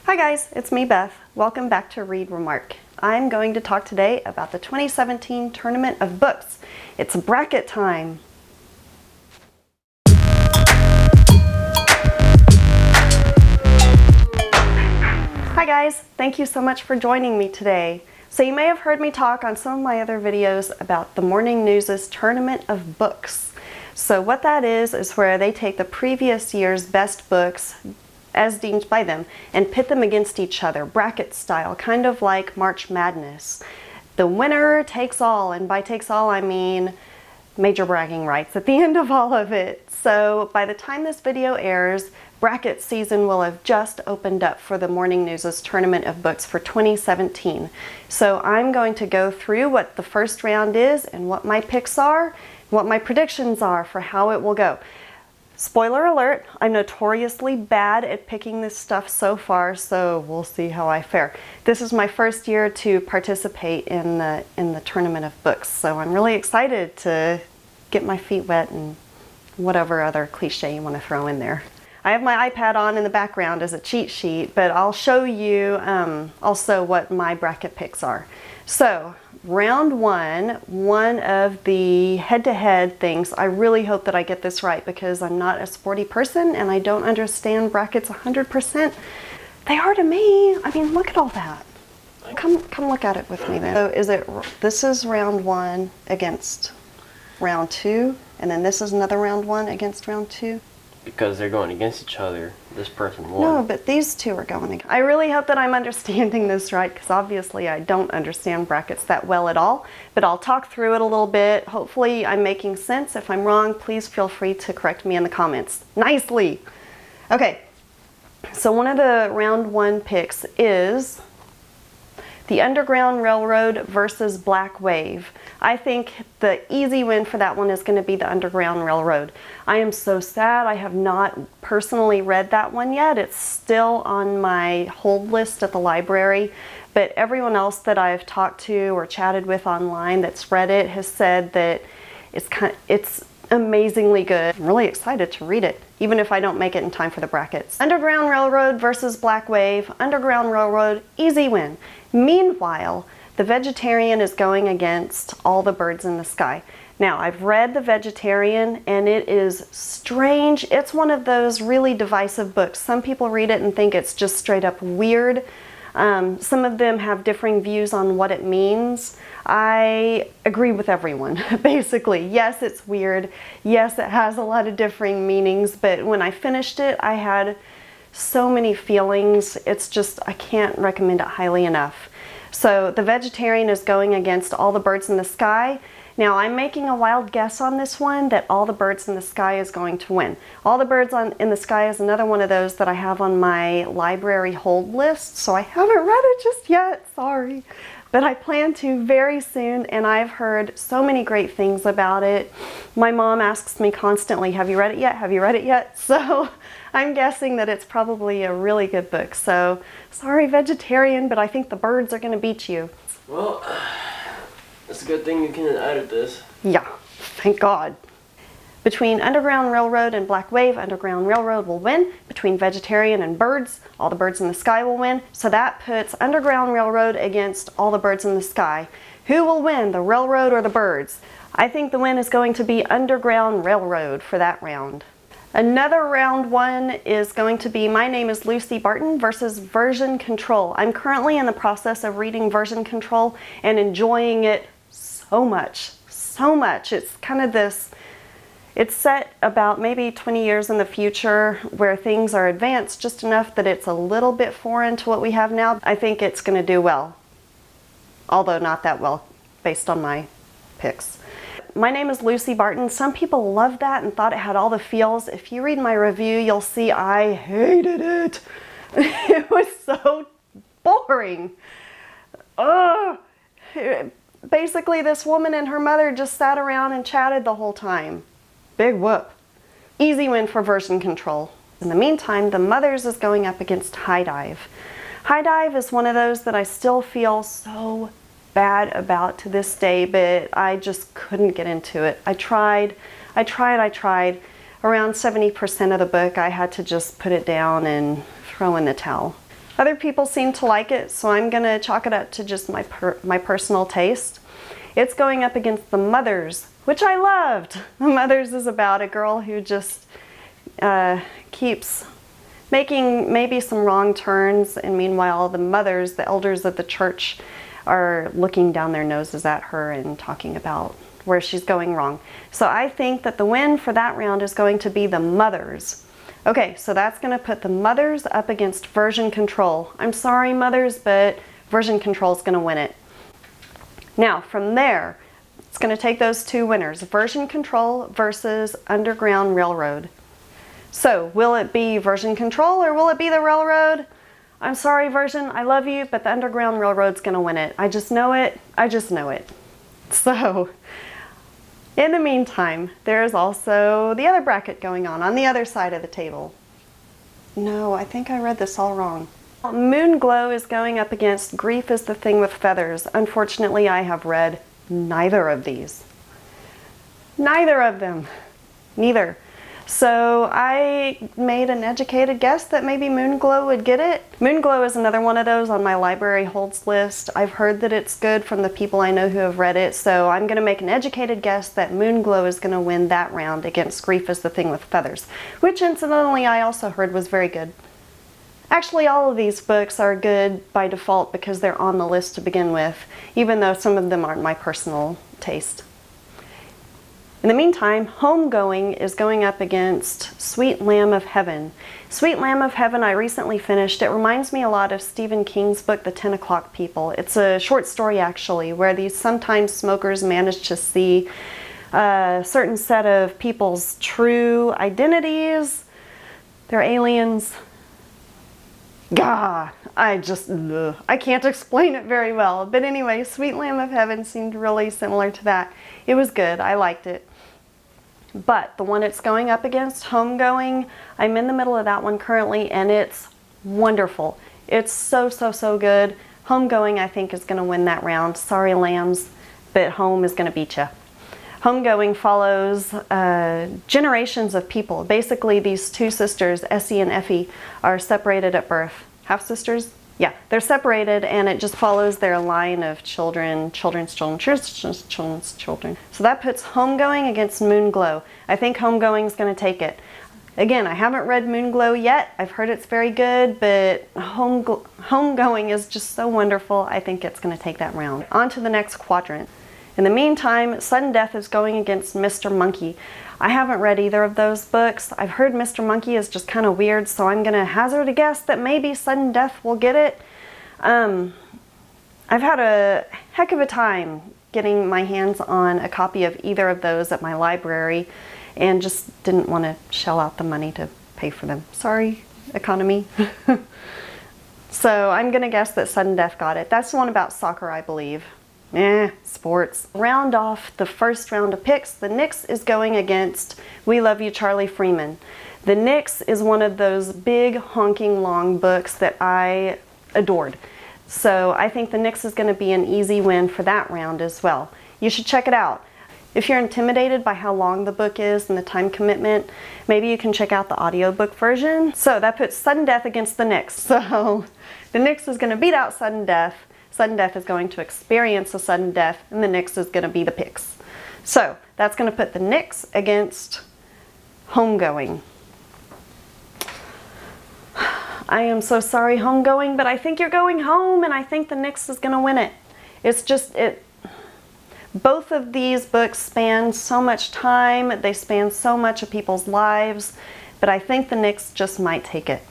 Hi guys, it's me Beth. Welcome back to Read Remark. I'm going to talk today about the 2017 Tournament of Books. It's bracket time. Hi guys, thank you so much for joining me today. So you may have heard me talk on some of my other videos about the Morning News' Tournament of Books. So what that is where they take the previous year's best books as deemed by them and pit them against each other, bracket style, kind of like March Madness. The winner takes all, and by takes all I mean major bragging rights at the end of all of it. So by the time this video airs, bracket season will have just opened up for the Morning News' Tournament of Books for 2017. So I'm going to go through what the first round is and what my picks are, what my predictions are for how it will go. Spoiler alert, I'm notoriously bad at picking this stuff so far, so we'll see how I fare. This is my first year to participate in the Tournament of Books, so I'm really excited to get my feet wet and whatever other cliche you want to throw in there. I have my iPad on in the background as a cheat sheet, but I'll show you also what my bracket picks are. So, round one of the head-to-head things, I really hope that I get this right because I'm not a sporty person and I don't understand brackets 100%. They are to me. I mean, look at all that. Come look at it with me then. So this is round one against round two, and then this is another round one against round two? Because they're going against each other. This person won. No, but these two are going against. I really hope that I'm understanding this right, because obviously I don't understand brackets that well at all. But I'll talk through it a little bit. Hopefully I'm making sense. If I'm wrong, please feel free to correct me in the comments. Nicely! Okay, so one of the round one picks is the Underground Railroad versus Black Wave. I think the easy win for that one is going to be the Underground Railroad. I am so sad I have not personally read that one yet. It's still on my hold list at the library, but everyone else that I've talked to or chatted with online that's read it has said that it's amazingly good. I'm really excited to read it, even if I don't make it in time for the brackets. Underground Railroad versus Black Wave. Underground Railroad, easy win. Meanwhile, The Vegetarian is going against All the Birds in the Sky. Now, I've read The Vegetarian and it is strange. It's one of those really divisive books. Some people read it and think it's just straight up weird. Some of them have differing views on what it means. I agree with everyone, basically. Yes, it's weird. Yes, it has a lot of differing meanings, but when I finished it, I had so many feelings. It's just, I can't recommend it highly enough. So The Vegetarian is going against All the Birds in the Sky. Now, I'm making a wild guess on this one that All the Birds in the Sky is going to win. All the Birds in the Sky is another one of those that I have on my library hold list, so I haven't read it just yet, sorry. But I plan to very soon, and I've heard so many great things about it. My mom asks me constantly, have you read it yet? Have you read it yet? So I'm guessing that it's probably a really good book. So sorry, Vegetarian, but I think the birds are going to beat you. Well, it's a good thing you can edit this. Yeah, thank God. Between Underground Railroad and Black Wave, Underground Railroad will win. Between Vegetarian and Birds, All the Birds in the Sky will win. So that puts Underground Railroad against All the Birds in the Sky. Who will win, the railroad or the birds? I think the win is going to be Underground Railroad for that round. Another round one is going to be My Name is Lucy Barton versus Version Control. I'm currently in the process of reading Version Control and enjoying it so much, so much. It's kind of this, it's set about maybe 20 years in the future where things are advanced just enough that it's a little bit foreign to what we have now. I think it's going to do well, although not that well based on my picks. My Name is Lucy Barton. Some people loved that and thought it had all the feels. If you read my review, you'll see I hated it. It was so boring. Ugh. Basically, this woman and her mother just sat around and chatted the whole time. Big whoop. Easy win for Version Control. In the meantime, The Mothers is going up against High Dive. High Dive is one of those that I still feel so bad about to this day, but I just couldn't get into it. I tried. Around 70% of the book, I had to just put it down and throw in the towel. Other people seem to like it, so I'm going to chalk it up to just my personal taste. It's going up against The Mothers, which I loved. The Mothers is about a girl who just keeps making maybe some wrong turns, and meanwhile the mothers, the elders of the church, are looking down their noses at her and talking about where she's going wrong. So I think that the win for that round is going to be The Mothers. Okay, so that's going to put The Mothers up against Version Control. I'm sorry, Mothers, but Version Control is going to win it. Now, from there, it's going to take those two winners, Version Control versus Underground Railroad. So, will it be Version Control or will it be the Railroad? I'm sorry, Version, I love you, but the Underground Railroad's going to win it. I just know it. I just know it. So, in the meantime, there's also the other bracket going on the other side of the table. No, I think I read this all wrong. Moon Glow is going up against Grief is the Thing with Feathers. Unfortunately, I have read neither of these. Neither of them. Neither. So I made an educated guess that maybe Moon Glow would get it. Moon Glow is another one of those on my library holds list. I've heard that it's good from the people I know who have read it, so I'm going to make an educated guess that Moon Glow is going to win that round against Grief is the Thing with Feathers, which incidentally I also heard was very good. Actually, all of these books are good by default because they're on the list to begin with, even though some of them aren't my personal taste. In the meantime, Homegoing is going up against Sweet Lamb of Heaven. Sweet Lamb of Heaven I recently finished. It reminds me a lot of Stephen King's book, The 10 O'Clock People. It's a short story actually, where these sometimes smokers manage to see a certain set of people's true identities. They're aliens. Gah! I can't explain it very well. But anyway, Sweet Lamb of Heaven seemed really similar to that. It was good. I liked it. But the one it's going up against, Homegoing, I'm in the middle of that one currently, and it's wonderful. It's so, so, so good. Homegoing, I think, is going to win that round. Sorry, lambs, but Home is going to beat you. Homegoing follows generations of people. Basically, these two sisters, Essie and Effie, are separated at birth. Half-sisters? Yeah, they're separated, and it just follows their line of children's children. So that puts Homegoing against Moon Glow. I think Homegoing is going to take it. Again, I haven't read Moon Glow yet. I've heard it's very good, but Homegoing is just so wonderful. I think it's going to take that round. On to the next quadrant. In the meantime, Sudden Death is going against Mr. Monkey. I haven't read either of those books. I've heard Mr. Monkey is just kind of weird, so I'm going to hazard a guess that maybe Sudden Death will get it. I've had a heck of a time getting my hands on a copy of either of those at my library and just didn't want to shell out the money to pay for them. Sorry, economy. So I'm going to guess that Sudden Death got it. That's the one about soccer, I believe. Sports. Round off the first round of picks. The Nix is going against We Love You, Charlie Freeman. The Nix is one of those big honking long books that I adored. So I think the Nix is going to be an easy win for that round as well. You should check it out. If you're intimidated by how long the book is and the time commitment, maybe you can check out the audiobook version. So that puts Sudden Death against the Nix. So the Nix is going to beat out Sudden Death. Sudden Death is going to experience a sudden death, and the Nix is going to be the picks. So that's going to put the Nix against Homegoing. I am so sorry, Homegoing, but I think you're going home, and I think the Nix is going to win it. It's just, both of these books span so much time, they span so much of people's lives, but I think the Nix just might take it.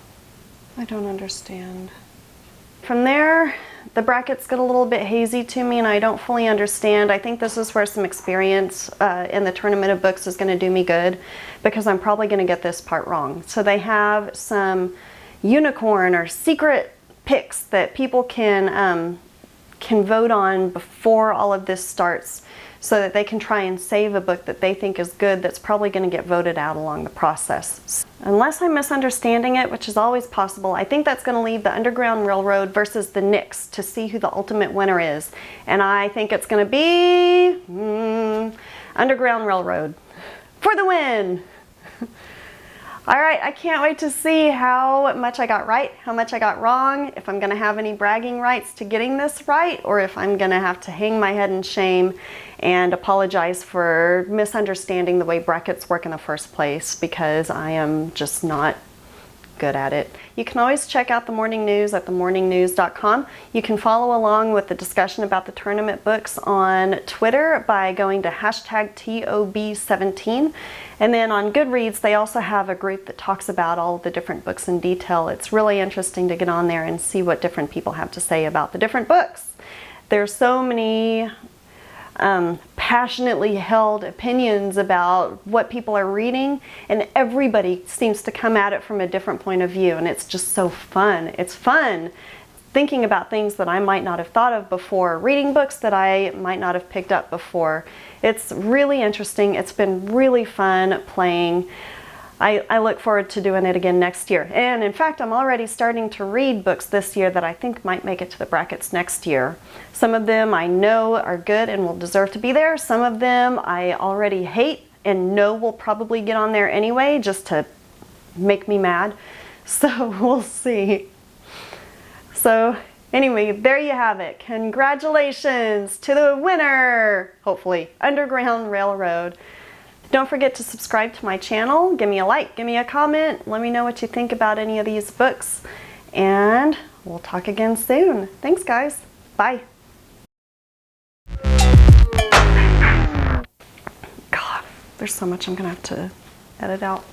I don't understand. From there, the brackets get a little bit hazy to me and I don't fully understand. I think this is where some experience in the tournament of books is going to do me good because I'm probably going to get this part wrong. So they have some unicorn or secret picks that people can vote on before all of this starts so that they can try and save a book that they think is good that's probably going to get voted out along the process. Unless I'm misunderstanding it, which is always possible, I think that's going to leave the Underground Railroad versus the Nix to see who the ultimate winner is. And I think it's going to be Underground Railroad for the win. All right, I can't wait to see how much I got right, how much I got wrong, if I'm gonna have any bragging rights to getting this right, or if I'm gonna have to hang my head in shame and apologize for misunderstanding the way brackets work in the first place, because I am just not good at it. You can always check out the morning news at themorningnews.com. You can follow along with the discussion about the tournament books on Twitter by going to #TOB17. And then on Goodreads, they also have a group that talks about all of the different books in detail. It's really interesting to get on there and see what different people have to say about the different books. There's so many passionately held opinions about what people are reading, and everybody seems to come at it from a different point of view, and it's just so fun. It's fun thinking about things that I might not have thought of before, reading books that I might not have picked up before. It's really interesting. It's been really fun playing. I look forward to doing it again next year. And in fact, I'm already starting to read books this year that I think might make it to the brackets next year. Some of them I know are good and will deserve to be there. Some of them I already hate and know will probably get on there anyway, just to make me mad. So we'll see. So anyway, there you have it. Congratulations to the winner, hopefully, Underground Railroad. Don't forget to subscribe to my channel, give me a like, give me a comment, let me know what you think about any of these books, and we'll talk again soon. Thanks guys, bye. God, there's so much I'm gonna have to edit out.